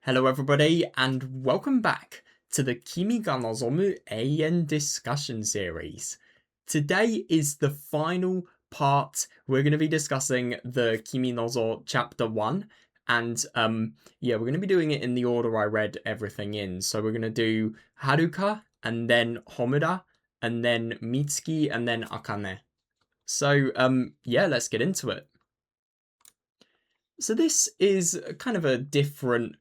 Hello everybody and welcome back to the Kimi ga Nozomu Eien discussion series. Today is the final part. We're going to be discussing the Kimi Nozo chapter 1 and we're going to be doing it in the order I read everything in. So we're going to do Haruka and then Homura and then Mitsuki and then Akane. So let's get into it. So this is kind of a different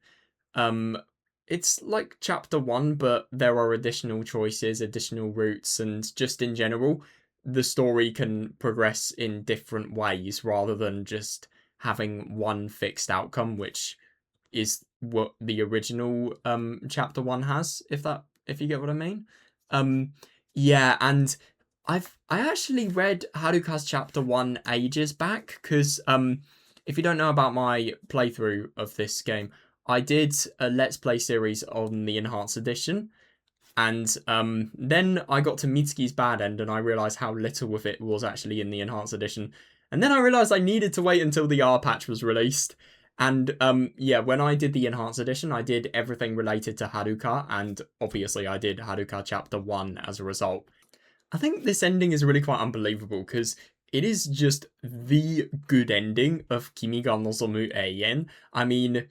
it's like chapter 1, but there are additional choices, additional routes, and just in general, the story can progress in different ways rather than just having one fixed outcome, which is what the original chapter 1 has, if you get what I mean. And I actually read Haruka's chapter 1 ages back because if you don't know about my playthrough of this game, I did a Let's Play series on the Enhanced Edition, and then I got to Mitsuki's bad end, and I realised how little of it was actually in the Enhanced Edition. And then I realised I needed to wait until the R patch was released. And when I did the Enhanced Edition, I did everything related to Haruka, and obviously I did Haruka Chapter 1 as a result. I think this ending is really quite unbelievable, because it is just the good ending of Kimi ga Nozomu Eien. I mean,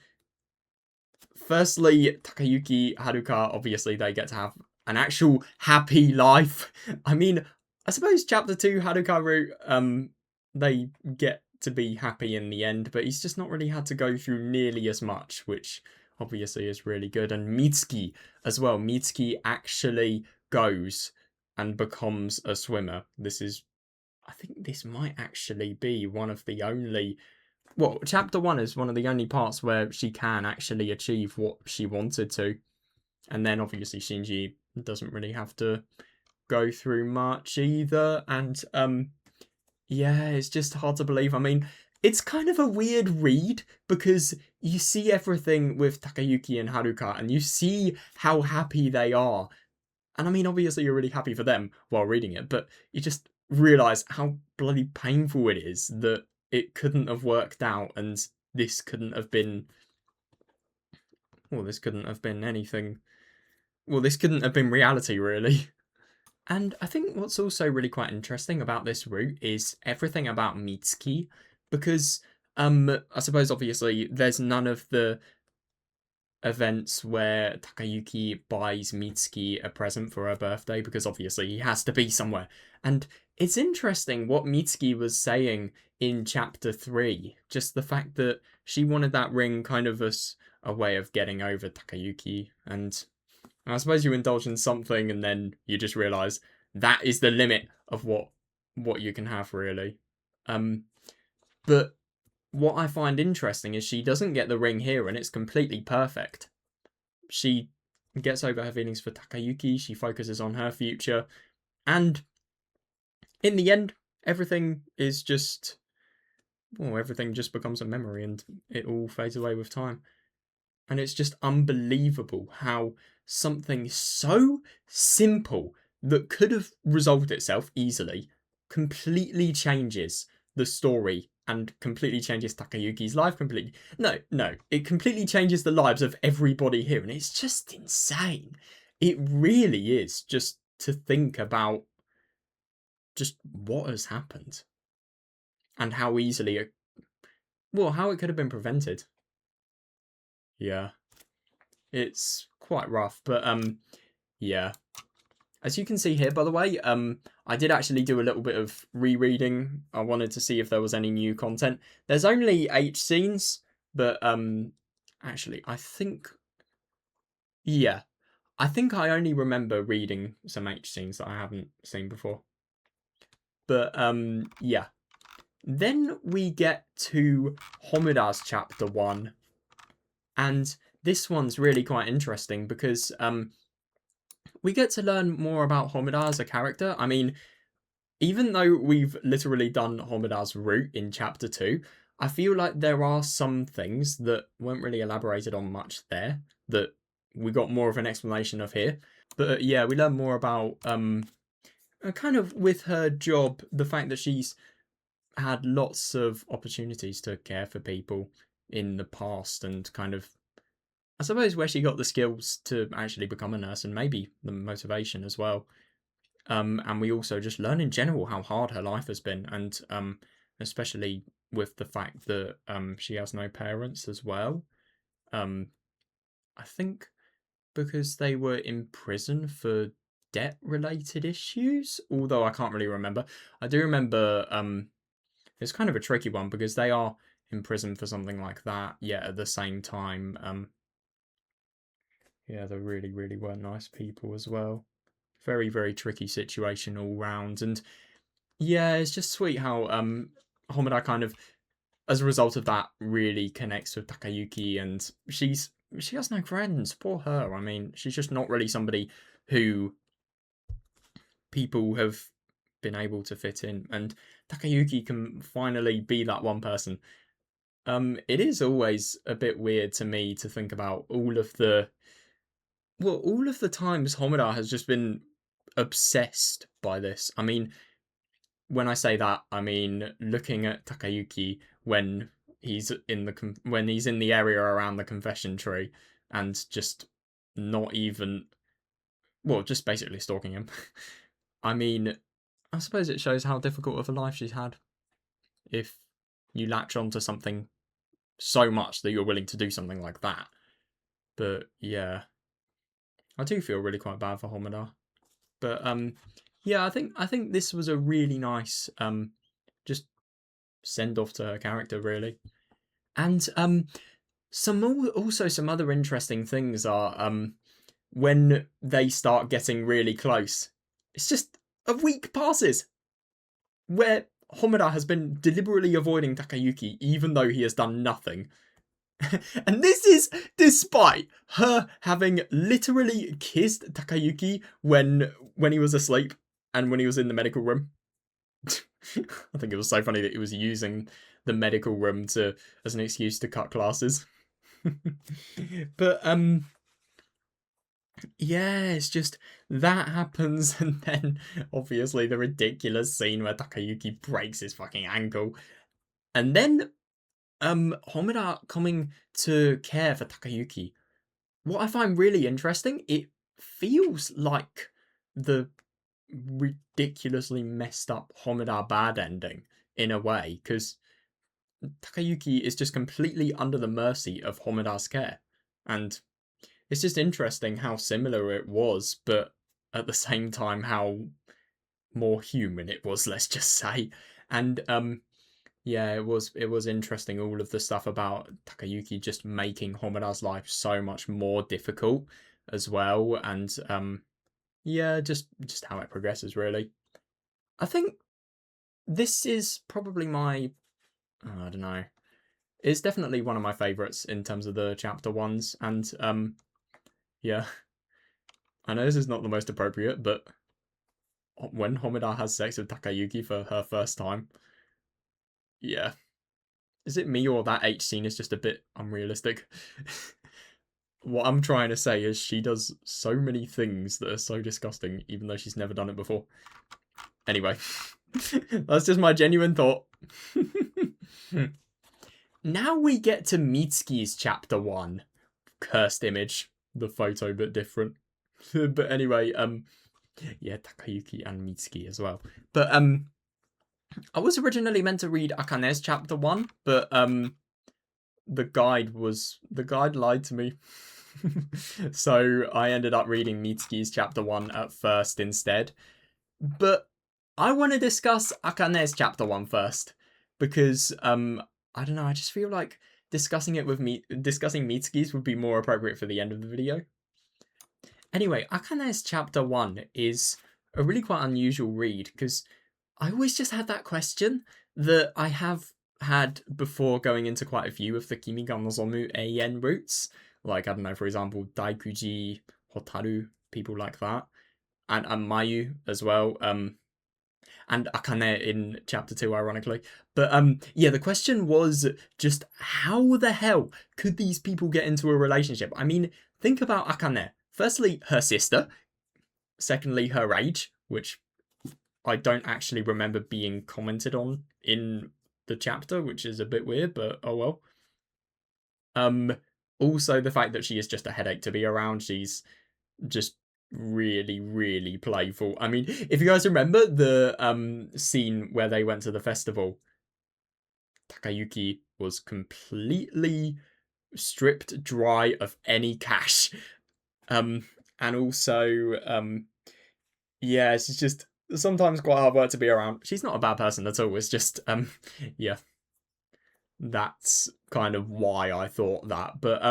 firstly, Takayuki, Haruka, obviously they get to have an actual happy life. I mean, I suppose chapter 2, Haruka, they get to be happy in the end, but he's just not really had to go through nearly as much, which obviously is really good. And Mitsuki as well. Mitsuki actually goes and becomes a swimmer. I think this might actually be one of the only chapter 1 is one of the only parts where she can actually achieve what she wanted to. And then obviously Shinji doesn't really have to go through much either. And it's just hard to believe. I mean, it's kind of a weird read because you see everything with Takayuki and Haruka and you see how happy they are. And I mean, obviously you're really happy for them while reading it, but you just realise how bloody painful it is that it couldn't have worked out, and this couldn't have been anything. This couldn't have been reality, really. And I think what's also really quite interesting about this route is everything about Mitsuki, because I suppose obviously there's none of the events where Takayuki buys Mitsuki a present for her birthday, because obviously he has to be somewhere. And it's interesting what Mitsuki was saying in chapter 3. Just the fact that she wanted that ring kind of as a way of getting over Takayuki. And I suppose you indulge in something and then you just realise that is the limit of what you can have, really. But what I find interesting is she doesn't get the ring here, and it's completely perfect. She gets over her feelings for Takayuki, she focuses on her future, and in the end, everything just becomes a memory and it all fades away with time. And it's just unbelievable how something so simple that could have resolved itself easily completely changes the story and completely changes Takayuki's life completely. No, it completely changes the lives of everybody here, and it's just insane. It really is, just to think about just what has happened and how easily how it could have been prevented. Yeah. It's quite rough, but yeah. As you can see here, by the way, I did actually do a little bit of rereading. I wanted to see if there was any new content. There's only 8 scenes, but actually, I think I only remember reading some H scenes that I haven't seen before. But yeah. Then we get to Homura's chapter 1. And this one's really quite interesting because we get to learn more about Homura as a character. I mean, even though we've literally done Homura's route in chapter 2, I feel like there are some things that weren't really elaborated on much there that we got more of an explanation of here. But yeah, we learn more about kind of with her job, the fact that she's had lots of opportunities to care for people in the past and kind of I suppose where she got the skills to actually become a nurse and maybe the motivation as well. And we also just learn in general how hard her life has been, and especially with the fact that she has no parents as well. Um, I think because they were in prison for debt related issues, although I can't really remember. I do remember it's kind of a tricky one because they are in prison for something like that, yet at the same time, yeah, they really, really were nice people as well. Very, very tricky situation all round. And yeah, it's just sweet how Homura kind of, as a result of that, really connects with Takayuki, and she has no friends. Poor her. I mean, she's just not really somebody who people have been able to fit in, and Takayuki can finally be that one person. It is always a bit weird to me to think about all of the times Homura has just been obsessed by this. I mean, when I say that, I mean looking at Takayuki when when he's in the area around the confession tree and just not even just basically stalking him. I mean, I suppose it shows how difficult of a life she's had if you latch onto something so much that you're willing to do something like that. But yeah, I do feel really quite bad for Homura. But yeah, I think this was a really nice just send off to her character really. And some other interesting things are when they start getting really close. It's just a week passes where Homura has been deliberately avoiding Takayuki even though he has done nothing. And this is despite her having literally kissed Takayuki when he was asleep and when he was in the medical room. I think it was so funny that he was using the medical room as an excuse to cut classes. But yeah, it's just that happens, and then obviously the ridiculous scene where Takayuki breaks his fucking ankle, and then Homura coming to care for Takayuki. What I find really interesting, it feels like the ridiculously messed up Homura bad ending in a way, because Takayuki is just completely under the mercy of Homura's care. And it's just interesting how similar it was, but at the same time how more human it was, let's just say. And yeah, it was interesting, all of the stuff about Takayuki just making Homura's life so much more difficult as well. And yeah, just how it progresses really. I think this is probably I don't know. It's definitely one of my favorites in terms of the chapter ones, and yeah, I know this is not the most appropriate, but when Homura has sex with Takayuki for her first time, yeah, is it me or that H scene is just a bit unrealistic? What I'm trying to say is she does so many things that are so disgusting, even though she's never done it before. Anyway, that's just my genuine thought. Now we get to Mitsuki's chapter 1. Cursed image. The photo bit different. But anyway, yeah, Takayuki and Mitsuki as well. But I was originally meant to read Akane's chapter 1, but the guide lied to me. So I ended up reading Mitsuki's chapter 1 at first instead. But I want to discuss Akane's chapter 1 first, because I don't know, I just feel like discussing Mitsuki's would be more appropriate for the end of the video. Anyway, Akane's chapter 1 is a really quite unusual read, because I always just had that question that I have had before going into quite a few of the Kimi ga Nozomu Eien routes. Like, I don't know, for example, Daikuji, Hotaru, people like that. And Mayu as well. And Akane in chapter 2, ironically. But yeah, the question was just how the hell could these people get into a relationship? I mean, think about Akane. Firstly, her sister. Secondly, her age, which I don't actually remember being commented on in the chapter, which is a bit weird, but oh well. also the fact that she is just a headache to be around. She's just really, really playful. I mean, if you guys remember the scene where they went to the festival, Takayuki was completely stripped dry of any cash. And also, yeah, she's just sometimes quite hard work to be around. She's not a bad person at all. It's just, yeah, that's kind of why I thought that. But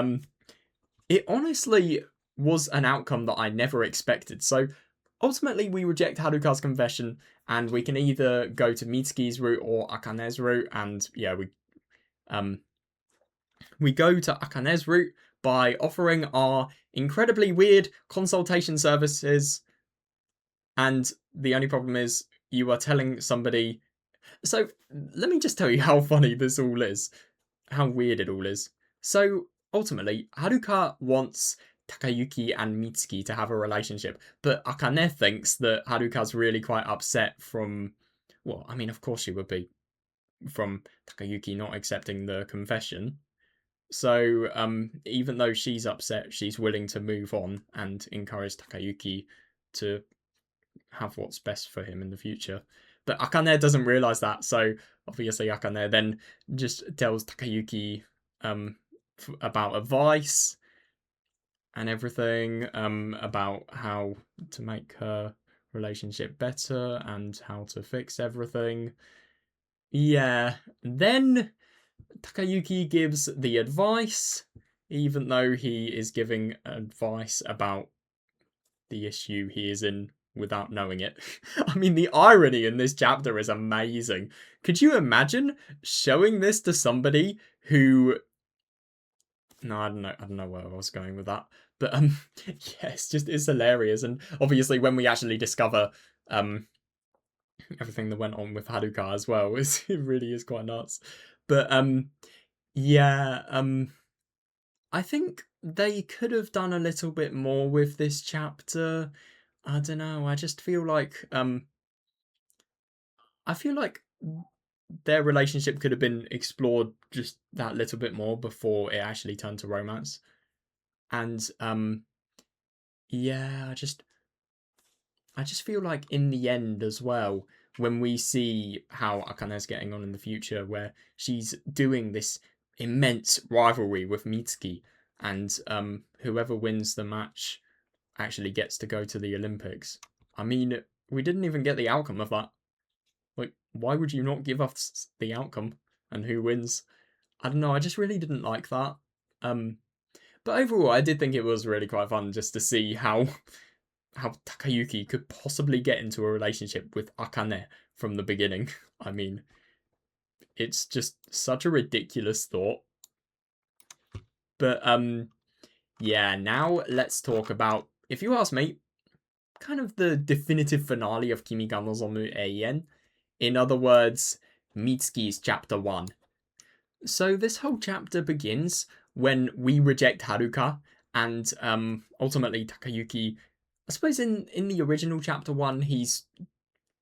it honestly was an outcome that I never expected. So ultimately, we reject Haruka's confession, and we can either go to Mitsuki's route or Akane's route. And yeah, we go to Akane's route by offering our incredibly weird consultation services. And the only problem is you are telling somebody. So let me just tell you how funny this all is, how weird it all is. So ultimately, Haruka wants Takayuki and Mitsuki to have a relationship, but Akane thinks that Haruka's really quite upset from. Well, I mean, of course she would be, from Takayuki not accepting the confession. So, even though she's upset, she's willing to move on and encourage Takayuki to have what's best for him in the future. But Akane doesn't realize that, so obviously Akane then just tells Takayuki about advice and everything, about how to make her relationship better and how to fix everything. Yeah, then Takayuki gives the advice, even though he is giving advice about the issue he is in without knowing it. I mean, the irony in this chapter is amazing. Could you imagine showing this to somebody who... No, I don't know where I was going with that. But yeah, it's hilarious. And obviously when we actually discover everything that went on with Haruka as well, it really is quite nuts. But yeah, I think they could have done a little bit more with this chapter. I don't know. I just feel like I feel like their relationship could have been explored just that little bit more before it actually turned to romance. And yeah, I just feel like in the end as well, when we see how Akane's getting on in the future, where she's doing this immense rivalry with Mitsuki, and whoever wins the match actually gets to go to the Olympics. I mean, we didn't even get the outcome of that. Like, why would you not give us the outcome and who wins? I don't know. I just really didn't like that. But overall, I did think it was really quite fun just to see how Takayuki could possibly get into a relationship with Akane from the beginning. I mean, it's just such a ridiculous thought. But yeah, now let's talk about, if you ask me, kind of the definitive finale of Kimi ga Nozomu Eien. In other words, Mitsuki's chapter 1. So this whole chapter begins when we reject Haruka, and ultimately Takayuki, I suppose in the original chapter 1, he's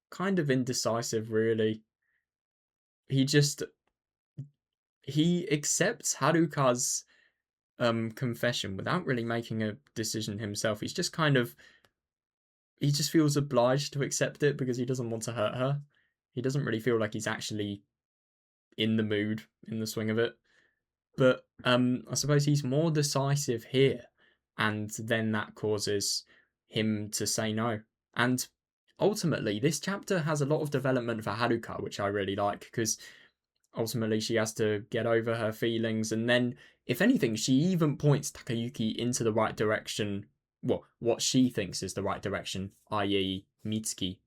kind of indecisive, really. He accepts Haruka's confession without really making a decision himself. He just feels obliged to accept it because he doesn't want to hurt her. He doesn't really feel like he's actually in the mood, in the swing of it. But I suppose he's more decisive here, and then that causes him to say no. And ultimately, this chapter has a lot of development for Haruka, which I really like, because ultimately she has to get over her feelings, and then, if anything, she even points Takayuki into the right direction, well, what she thinks is the right direction, i.e. Mitsuki.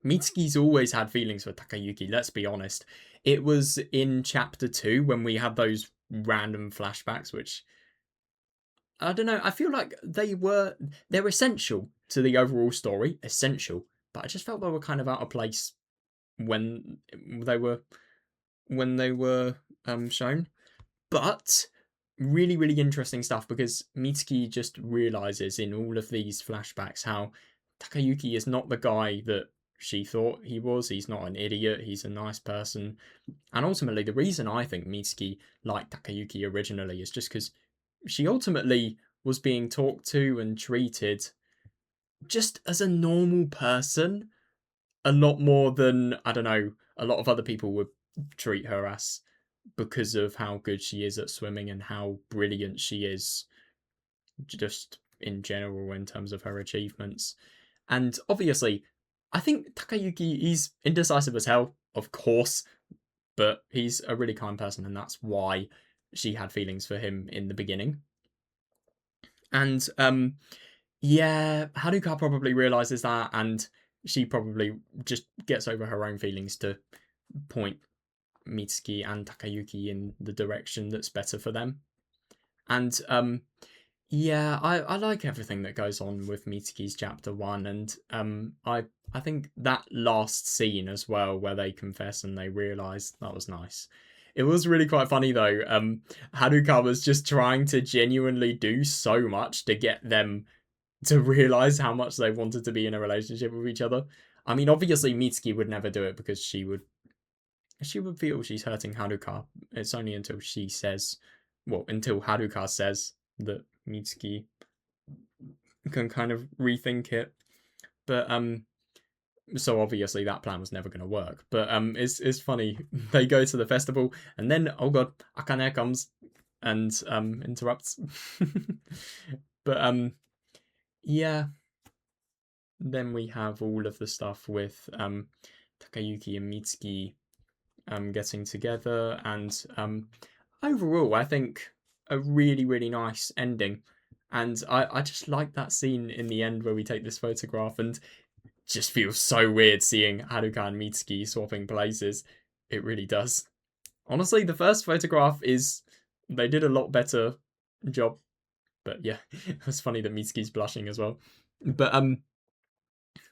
Mitsuki's always had feelings for Takayuki, let's be honest. It was in chapter 2 when we had those random flashbacks, which, I don't know, I feel like they're essential to the overall story, essential, but I just felt they were kind of out of place when they were shown. But really, really interesting stuff, because Mitsuki just realizes in all of these flashbacks how Takayuki is not the guy that she thought he was. He's not an idiot. He's a nice person. And ultimately, the reason I think Mitsuki liked Takayuki originally is just because she ultimately was being talked to and treated just as a normal person a lot more than, I don't know, a lot of other people would treat her as, because of how good she is at swimming and how brilliant she is just in general in terms of her achievements. And obviously, I think Takayuki, he's indecisive as hell, of course, but he's a really kind person, and that's why she had feelings for him in the beginning. And yeah, Haruka probably realizes that, and she probably just gets over her own feelings to point Mitsuki and Takayuki in the direction that's better for them. And yeah, I like everything that goes on with Mitsuki's chapter 1, and I think that last scene as well, where they confess and they realise, that was nice. It was really quite funny though. Haruka was just trying to genuinely do so much to get them to realise how much they wanted to be in a relationship with each other. I mean, obviously Mitsuki would never do it because she would feel she's hurting Haruka. It's only until she says, well, until Haruka says that Mitsuki can kind of rethink it. But so obviously that plan was never going to work. But it's funny. They go to the festival, and then, oh god, Akane comes and interrupts. But yeah. Then we have all of the stuff with Takayuki and Mitsuki getting together, and overall, I think a really, really nice ending. And I just like that scene in the end where we take this photograph, and just feels so weird seeing Haruka and Mitsuki swapping places. It really does. Honestly, the first photograph they did a lot better job. But yeah, it's funny that Mitsuki's blushing as well. But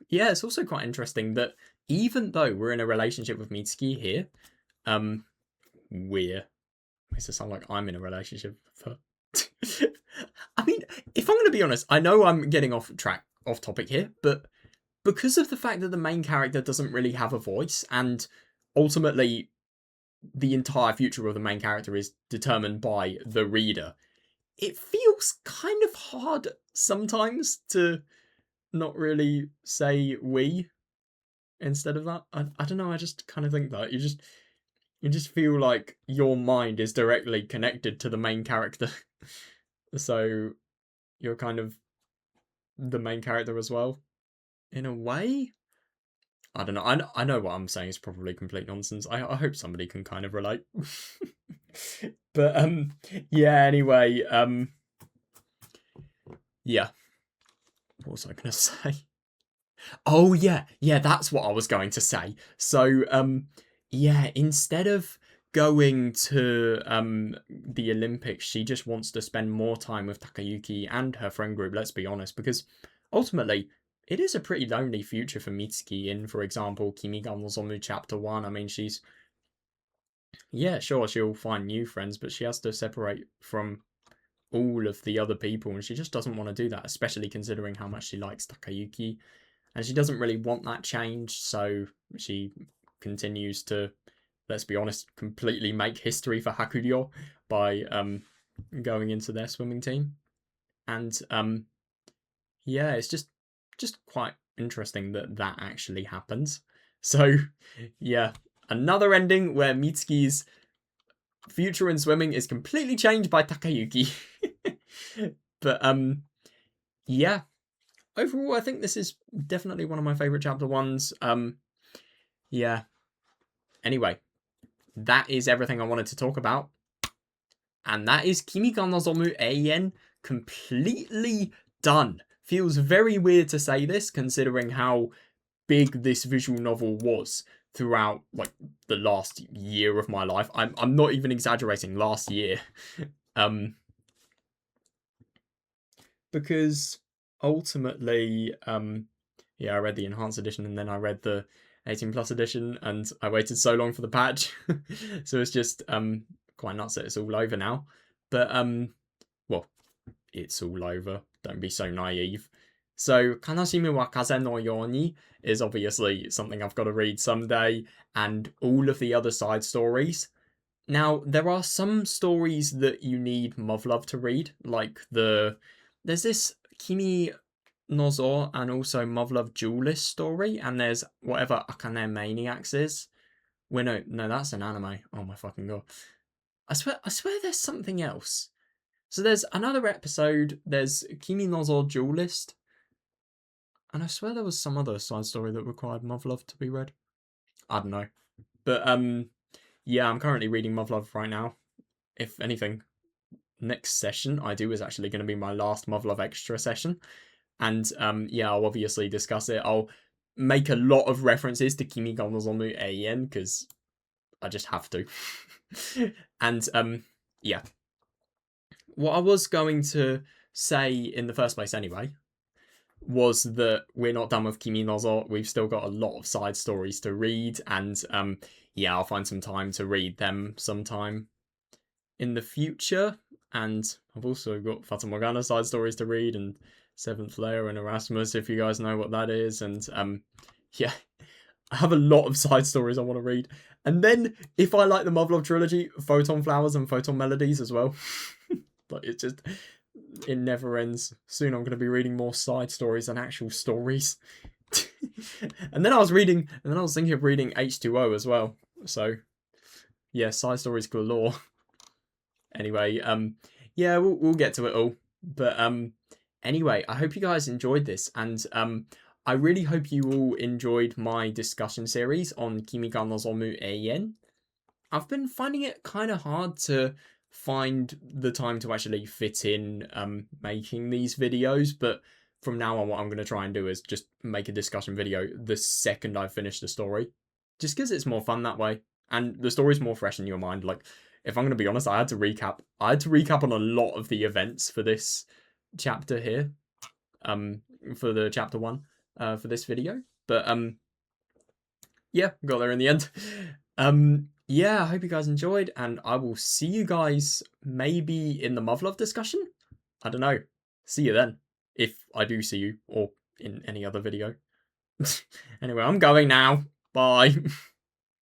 yeah, it's also quite interesting that even though we're in a relationship with Mitsuki here, makes it sound like I'm in a relationship with her. I mean, if I'm going to be honest, I know I'm getting off topic here, but because of the fact that the main character doesn't really have a voice, and ultimately the entire future of the main character is determined by the reader, it feels kind of hard sometimes to not really say we instead of that. I don't know, I just kind of think that you just feel like your mind is directly connected to the main character. So you're kind of the main character as well, in a way. I don't know. I know what I'm saying is probably complete nonsense. I hope somebody can kind of relate. But yeah, anyway, yeah. What was I gonna say? Oh yeah, that's what I was going to say. So yeah, instead of going to the Olympics, she just wants to spend more time with Takayuki and her friend group, let's be honest, because ultimately it is a pretty lonely future for Mitsuki in, for example, Kimi ga Nozomu chapter 1. I mean, yeah, sure, she'll find new friends, but she has to separate from all of the other people, and she just doesn't want to do that, especially considering how much she likes Takayuki. And she doesn't really want that change, so she continues to, let's be honest, completely make history for Hakuryo by going into their swimming team. And yeah, it's just quite interesting that that actually happens. So yeah, another ending where Mitsuki's future in swimming is completely changed by Takayuki. But yeah, overall, I think this is definitely one of my favorite chapter 1s. Yeah. Anyway, that is everything I wanted to talk about. And that is Kimi ga Nozomu Eien completely done. Feels very weird to say this, considering how big this visual novel was throughout like the last year of my life. I'm not even exaggerating, last year. Because ultimately, yeah, I read the enhanced edition and then I read the 18 plus edition, and I waited so long for the patch. So it's just quite nuts that it's all over now. But well, it's all over. Don't be so naive. So Kanashimi wa Kaze no Yoni is obviously something I've got to read someday, and all of the other side stories. Now, there are some stories that you need Muv-Love to read, like there's this Kimi Nozo and also Muv-Love Duelist story, and there's whatever Akane Maniacs is. Well, no, that's an anime. Oh my fucking god. I swear there's something else. So there's another episode, there's Kimi Nozo Duelist, and I swear there was some other side story that required Muv-Love to be read. I don't know. But yeah, I'm currently reading Muv-Love right now. If anything, next session I do is actually going to be my last Muv-Love extra session. And yeah, I'll obviously discuss it. I'll make a lot of references to Kimi ga Nozomu Eien because I just have to. And yeah. What I was going to say in the first place anyway was that we're not done with Kimi Nozo. We've still got a lot of side stories to read, and yeah, I'll find some time to read them sometime in the future. And I've also got Fata Morgana side stories to read, and Seventh Layer and Erasmus, if you guys know what that is. And yeah, I have a lot of side stories I want to read. And then, if I like the Muv-Love trilogy, Photon Flowers and Photon Melodies as well. Like, it never ends. Soon I'm going to be reading more side stories than actual stories. And then I was thinking of reading H2O as well. So, yeah, side stories galore. Anyway, yeah, we'll get to it all. But anyway, I hope you guys enjoyed this, and I really hope you all enjoyed my discussion series on Kimi ga Nozomu Eien. I've been finding it kind of hard to find the time to actually fit in making these videos, but from now on what I'm going to try and do is just make a discussion video the second I finish the story, just because it's more fun that way, and the story's more fresh in your mind. Like, if I'm going to be honest, I had to recap on a lot of the events for this chapter here, for the chapter 1 for this video, but yeah, got there in the end. Yeah, I hope you guys enjoyed, and I will see you guys maybe in the Muv-Love discussion. I don't know. See you then, if I do see you, or in any other video. Anyway, I'm going now. Bye.